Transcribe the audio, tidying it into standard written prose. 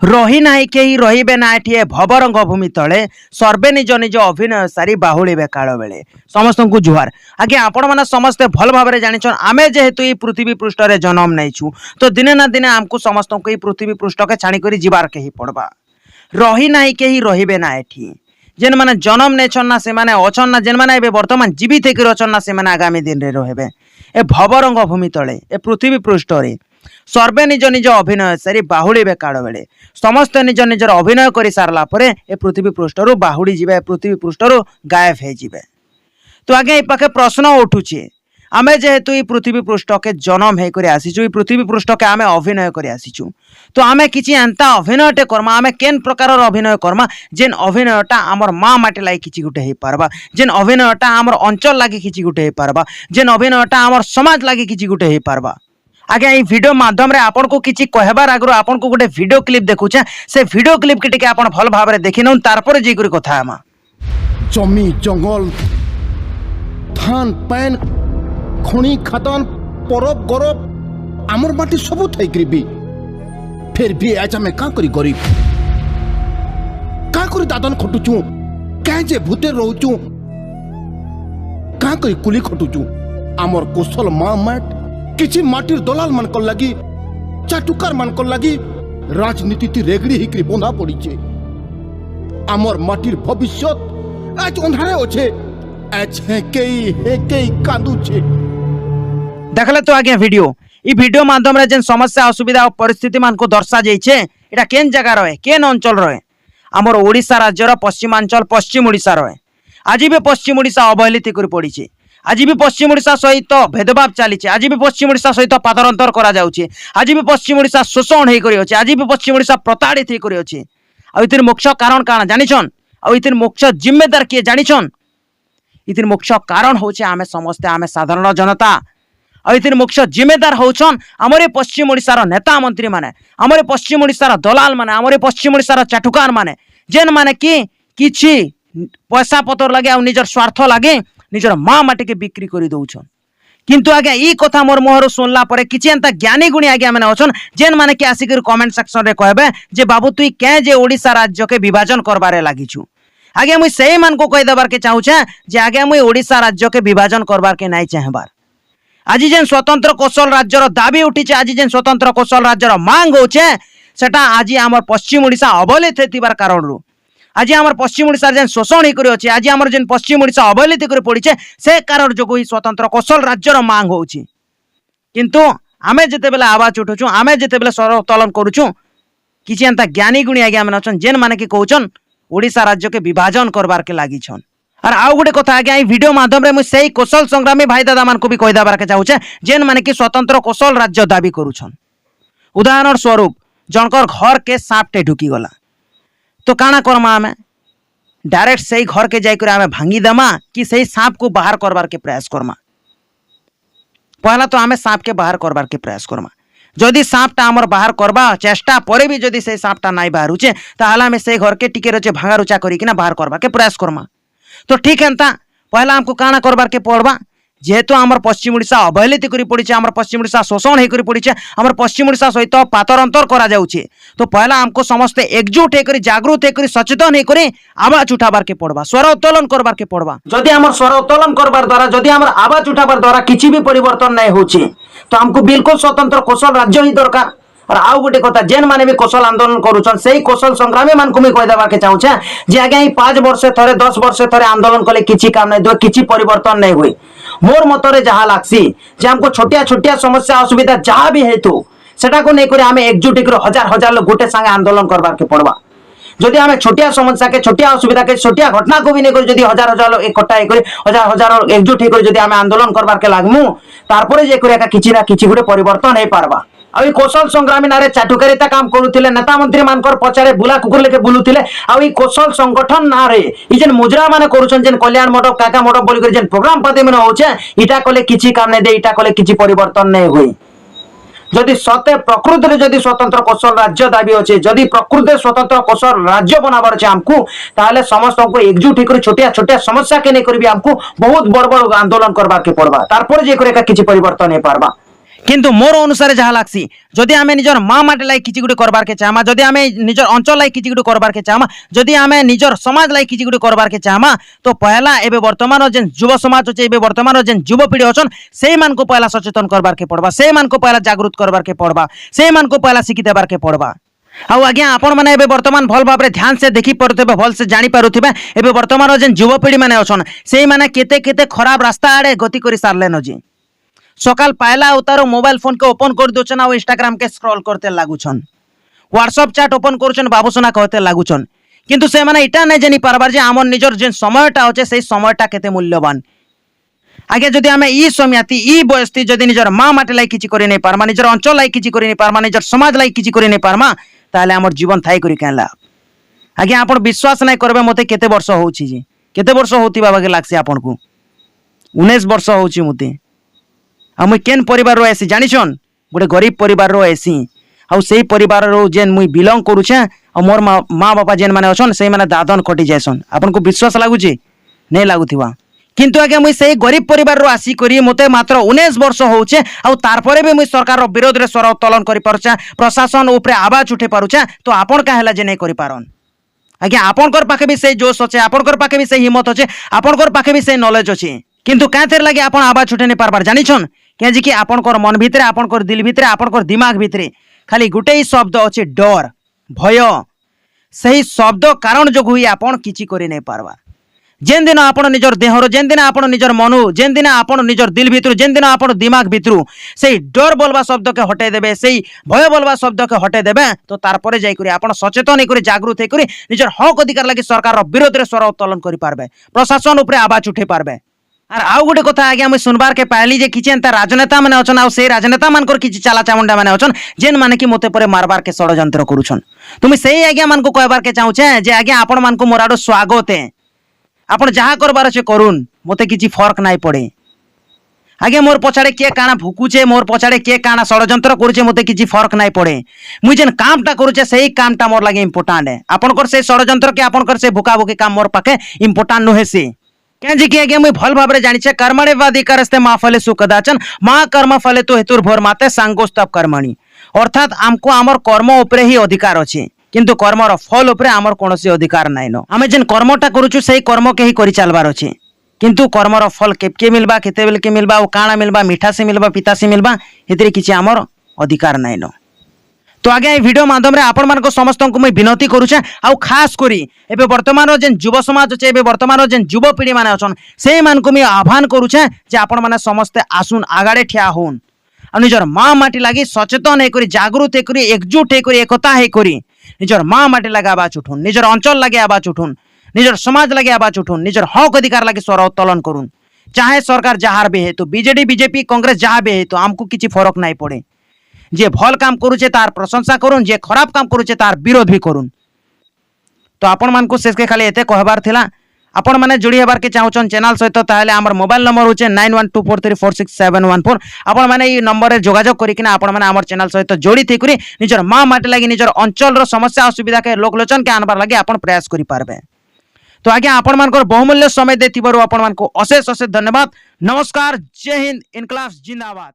रही ना केही रहिबे ना एठी भवरंग भूमि तले सर्वे निज निज अभिनय सारी बाहुलिबे काल बेले समस्त को जुहार। आगे आपण मैंने समस्ते भल भाव में जानिछन आमे जेहेतु ये पृथ्वी पृष्ठ रे जन्म नैछु तो दिने ना दिने आमको समस्त को पृथ्वी पृष्ठ के छाणी करी जीवार के ही पड़बा। रही ना केही रहिबे ना एठी जेन माने जन्म नेछन ना से माने अछन ना जेन माने एबे वर्तमान जीवित हेकि अछन ना से माने आगामी दिन रे रहबे ए भवरंग भूमि तले ए पृथ्वी पृष्ठ रे सर्वे निज निज अभिनय सारी बाहुलिबे काल बेले समस्त निज निजर अभिनय कर सारला परे ए पृथ्वी पृष्ठरू बाहुड़ी जिबे पृथ्वी पृष्ठरू गायब हो जिबे। तो आगे ये पाखे प्रश्न उठुचे आमे जेहेतु ये पृथ्वी पृष्ठ के जन्म हे करे आसीचु ये पृथ्वी पृष्ठ के आमे अभिनय करे आसीचु तो आमे किछि एंता अभिनयटे करमा आमे केन प्रकार अभिनय करमा जेन अभिनयटा आमर माँ माटी लागि किछि गुटे हे पारबा जेन अभिनयटा आमर अंचल लागि किछि गुटे हे पारबा जेन अभिनयटा आमर समाज लागि किछि गुटे हे पारबा। आगे ये वीडियो माध्यम रे आपन को किछि कहबार आगरो आपन को गोटे वीडियो क्लिप देखुछे से वीडियो क्लिप के टिके आपन भल भाव रे देखि नउन तारपर जे करी कथा आमा जमी जंगल धान पैन खणी खातान परब गरब आमर माटी सब थई भी फिर भी आज हमें का करी गरीब का करी दादन खटुचू क्या जे भूते रहूचू का करी कुली खटुचू आमर कुशल माँ माट किछि माटिर दलाल मान को लगी चाटुकार मान को लगी राजनीति ती रेगड़ी हिकरी बंधा पड़ीचे आमर माटिर भविष्यत आज अंधारे ओछे आज हेकेई कांदुचे। देखले तो आगे वीडियो ई वीडियो माध्यम रे जेन समस्या असुविधा और परिस्थिति मान को दर्शा जाइछे एटा केन जगह रहे केन अंचल रहे आमर ओडिशा राज्यर पश्चिमांचल पश्चिम ओडिशा रहे आज भी पश्चिम ओडिशा अवहेलित कर पड़ीचे आज भी पश्चिम ओडिशा सहित भेदभाव चली आज भी पश्चिम ओडिशा सहित पातरंतर करा जाउछे आज भी पश्चिम ओडिशा शोषण हे करी अछि आज भी पश्चिम ओडिशा प्रताड़ित हे करी अछि आ इतिर मुख्य कारण काना जानिछन आ इतिर मुख्य जिम्मेदार किए जानिछन इतिर मुख्य कारण होचे आमे समस्ते आमे साधारण जनता आ इतिर मुख्य जिम्मेदार होछन हमरे पश्चिम ओडिशार नेता मंत्री माने हमरे पश्चिम ओडिशार दलाल माने हमरे पश्चिम ओडिशार चाटुकार माने जेन माने कि किछि पैसा पतर लागे आ निजर स्वार्थ लागे निजर माँ माटी के बिक्री करी दउछन किंतु आगे ई कथा मोर मुहर सुनला परे किछि एंता ज्ञानी गुणी आगे माने अछन जेन माने कि आसी कर कमेंट सेक्शन रे कहबे जे बाबू तुई के जे ओडिशा राज्य के विभाजन करबारे लागिछु आगे मुई सेही मान को कह देबार के चाहूछे जे आगे मुई ओडिशा राज्य के विभाजन करबार के नाइ चाहबार आज जेन स्वतंत्र कौशल राज्यर दाबी उठीचे आज जेन स्वतंत्र कौशल राज्यर मांग होचे सेटा आज आमर पश्चिम ओडिशा अवहेलित हेतिबार कारणरू आज आमर पश्चिम ओडिशा जेन शोषण ही करी अछि आज आमर जेन पश्चिम ओडिशा अवहेलित कर पड़ीचे से कारण जोगु ही स्वतंत्र कौशल राज्यर मांग होछि किंतु आमे जेते बेला आवाज उठुछु आमे जेते बेला स्वर उत्तोलन करूछु किछि एंता ज्ञानी गुणी आगे आमे नछन जेन माने कि कहउछन ओडिशा राज्य के विभाजन करबार के लागि छन। और आउ गोटे कथा आगे आई वीडियो माध्यम रे मुई सेही कौशल संग्रामी भाई दादा मान को भी कह देबार के चाहूछे जेन माने कि स्वतंत्र कौशल राज्य दाबी करूछन। उदाहरण स्वरूप जनकर घर के सांपटे ढुकी गला तो काना करमा आमे डायरेक्ट सही घर के जाकर आमे भांगी देमा कि सही सांप को बाहर करबार के प्रयास करमा पहला तो आमे सांप के बाहर करबार के प्रयास करमा जदि सांपटा आमर बाहर करबा चेष्टा परे भी जदि से सांपटा नाई बाहरुचे ताहले आमे से घर के टिके रचे भांगा रुचा करी किना बाहर करबा के प्रयास करमा तो ठीक है पहला हमको काना करबार के पड़बा जेहेतु आमर पश्चिम ओडिशा अवहेलित करी पड़ीचे आमर पश्चिम ओडिशा शोषण हे करी पड़ीचे आमर पश्चिम ओडिशा सहित पातरंतर करा जाउछे तो पहला हमको समस्ते एकजुट हे करी जागृत हे करी सचेतन हे करी आवाज उठाबार के पड़बा स्वर उत्तोलन करबार के पड़बा जदि आमर स्वर उत्तोलन करबार द्वारा जदि आमर आवाज उठाबार द्वारा किछि भी परिवर्तन नै होछि तो हमको बिल्कुल स्वतंत्र कौशल राज्य ही दरकार। और आउ गोटे कथा जेन माने भी कौशल आंदोलन करूछन सेही कौशल संग्रामी मान को मैं कह देबा के चाहूछे जे आगे 5 वर्ष थरे 10 वर्ष थरे आंदोलन कले किछि काम नै दो किछि परिवर्तन नै होई मोर मतरे जहा लागसी जे हमको छोटिया छोटिया समस्या असुविधा जहा भी हेतु सेटा को नै करे हमें एकजुट कर हजार हजार लोग गोटे संगे आंदोलन करबार के पड़बा जदि हमें छोटिया समस्या के छोटिया असुविधा के छोटिया घटना को भी नै कर जदि हजार हजार लोग इकट्ठा हे कर हजार हजार लोग एकजुट हे कर जदि हमें आंदोलन करबार के लागमु तारपरे जे करे किछि ना किछि गोटे परिवर्तन हे पारबा। आ कौशल संग्रामी नारे चाटुकारिता काम करुथिले नेता मंत्री मानकर पचारे बुला कुकुर लेके बुलुथिले आ कौशल संगठन नारे ई जेन मुजरा माने करूछन जेन कल्याण मंडप काका मंडप बोली कर जेन प्रोग्राम पाते मन होचे इटा कले किछि काम नै दे इटा कले किछि परिवर्तन नै होई जदि सत्य प्रकृति जदि स्वतंत्र कौशल राज्य दाबी अच्छे जदि प्रकृति स्वतंत्र कौशल राज्य बनाबार अच्छे आमको ताहले समस्त को एकजुट होकर छोटिया छोटिया समस्या के नहीं करी आमको बहुत बड़ बड़ आंदोलन करबा के पड़बा तारपर जे करे किछि परिवर्तन हे पारबा किंतु मोर अनुसार जहाँ लागसी जदि आमे निजर माँ माटी लाई किछि गुटे करबार के चाहमा जदि आमे निजर अंचल लाई किछि गुटे करबार के चाहमा जदि आमे निजर समाज लाई किछि गुटे करबार के चाहमा तो पहला एबे वर्तमान जेन युव समाज अछि एबे वर्तमान जेन युव पीढ़ी अछन से मान को पहला सचेतन करबार के पड़बा से मान को पहला जागृत करबार के पड़बा से मान को पहला शिक्षित हेबार के पड़बा। आउ आज्ञा आपण माने एबे वर्तमान भल भाबरे ध्यान से देखि परुथिबे भल से जानि परुथिबे एबे वर्तमान जेन युव पीढ़ी माने अछन सेई माने केते केते खराब रास्ता आड़े गति करि सारलेन जी सकाल पायला उतारो मोबाइल फोन के ओपन कर दोचन आ इंस्टाग्राम के स्क्रॉल करते लागुछन व्हाट्सएप चैट ओपन करूछन बाबूसोना कहते लागुछन किंतु से माने इटा नै जानि पारबार जे हमर निजर जेन समयटा होचे सेई समयटा केते मूल्यवान। आगे जदि आमे ई समयाती ई बयस्ती जदि निजर माँ माटी लाई किछि करि नै पारमा निजर अंचल लाई किछि करि नै पारमा निजर समाज लाई किछि करि नै पारमा ताले हमर जीवन थाई करि केला। आगे आपण विश्वास नै करबे मते केते वर्ष होउछि जी केते वर्ष होती बाबा के लागसी आपण को 19 वर्ष होउछि मते आ मुई केन परिवार रो एसी जानिछन गोटे गरीब परिवार रो एसी आ सेई परिवार रो जेन मुई बिलोंग करूछे आ मोर माँ बापा जेन माने अछन सेई माने दादन खटी जायसन आपन को विश्वास लागुछि नै लागुथिबा किंतु आगे मुई सेई गरीब परिवार रो आसी करी मते मात्र 19 वर्ष होउछे आ तारपरे भी मुई सरकार रो विरोध रे स्वर उत्तोलन करि पारुछे प्रशासन ऊपर आवाज उठे पारुछे तो आपन का हैला जे नै करि पारन। आगे आपनकर पाखे भी सेई जोश अछि आपनकर पाखे भी सेई हिम्मत अछि आपनकर पाखे भी सेई नॉलेज अछि किंतु कांतेर लागि आपन आवाज उठे नै पारबार जानिछन के जी कि आपनकर मन भितरे आपनकर दिल भितरे आपनकर दिमाग भितरे खाली गुटे ही शब्द अछि डर भय सही शब्द कारण जो हुई आपन किछि करि नै पारबा जेन दिन आपन निजर देहर जेन दिन आपन निजर मनु जेन दिन आपन निजर दिल भितरु जेन दिन आपन दिमाग भितरु सेई डर बोलबा शब्द के हटे देबे सेई भय बोलबा शब्द के हटे देबे तो तारपरे जाई करी आपन सचेतन करी जागृत करी निजर हक अधिकार लागि सरकार रो विरोध रे स्वर उत्तोलन करि पारबे प्रशासन ऊपर आवाज उठे पारबे। आर आउ गोटे कथा आज्ञा मुई सुनबार के पाइली जे किछि एंता राजनेता माने अछन आ सेई राजनेता मानकर किछि चाला चामुंडा माने अछन जेन माने कि मोते परे मारबार के षडयंत्र करूछन तुम सेई आज्ञा मान को कहबार के चाहूछे जे आज्ञा आपन मान को मोराडो स्वागत है आपन जहाँ करबार अछि करून मोते किछि फर्क नाइ पड़े आगे मोर पछाड़े के काना भुकुचे मोर पछाड़े के काना षडयंत्र करूचे मोते किछि फर्क नाइ पड़े मुई जेन कामटा करूचे सेई कामटा मोर लागि इम्पोर्टेंट है आपनकर से षडयंत्र के आपनकर से भुका भुकी काम मोर पाखे इम्पोर्टेंट नुहे से क्या जी कि आगे मुई भल भाबरे जानिछे कर्मणे वाधिकारस्ते मा फले सुखदाचन मा कर्म फले तो हेतुर भोर माते सांगोस्तव कर्मणि अर्थात आमको आमर कर्म उपरे ही अधिकार अछि किंतु कर्मर फल उपरे आमर कोनोसी अधिकार नाइ न आमे जेन कर्मटा करूछु सेई कर्म के ही करि चालबार अछि किंतु कर्मर फल केबके मिलबा केते बेल के मिलबा ओ काणा मिलबा मीठा से मिलबा पिता से मिलबा हेतरे किछि आमर अधिकार नाइ न। तो आगे ए वीडियो माध्यम रे आपण मान को समस्त को मैं विनती करूछे आ खास करी एबे वर्तमान जेन युव समाज अछि एबे वर्तमान जेन युव पीढ़ी माने अछन से मान को मैं आह्वान करूछे जे आपण माने समस्त आसुन आगाड़े ठिया होन आ निजर माँ माटी लागि सचेतन हे करी जागृत हे करी एकजुट हे करी एकता हे करी निजर माँ माटी लागि आवाज उठुन निजर अंचल लागि आवाज उठुन निजर समाज लागि आवाज उठुन निजर हक अधिकार लागि स्वर उत्तोलन करुन चाहे सरकार जहार भी हे तो बीजेडी बीजेपी कांग्रेस जहाँ भी हे तो आमको किछि फरक नाइ पड़े जे भल काम करूचे तार प्रशंसा करुन जे खराब काम करूचे तार विरोध भी करुन। तो आपण मान को शेष के खाली एते कहबार थिला आपण माने जोड़ी हेबार के चाहूछन चैनल सहित ताहले हमर मोबाइल नंबर होचे 9124346714 आपण माने ई नंबर रे जोगाजोग करी किना आपण माने हमर चैनल सहित जोड़ी थी करी निजर माँ माटी लागि निजर अंचल रो समस्या असुविधा के लोकलोचन के आनबार लागि आपण प्रयास करि पारबे। तो आगे आपण मानकर बहुमूल्य समय देथिबारु आपण मान को अशेष अशेष धन्यवाद। नमस्कार, जय हिंद, इनकलाब जिंदाबाद।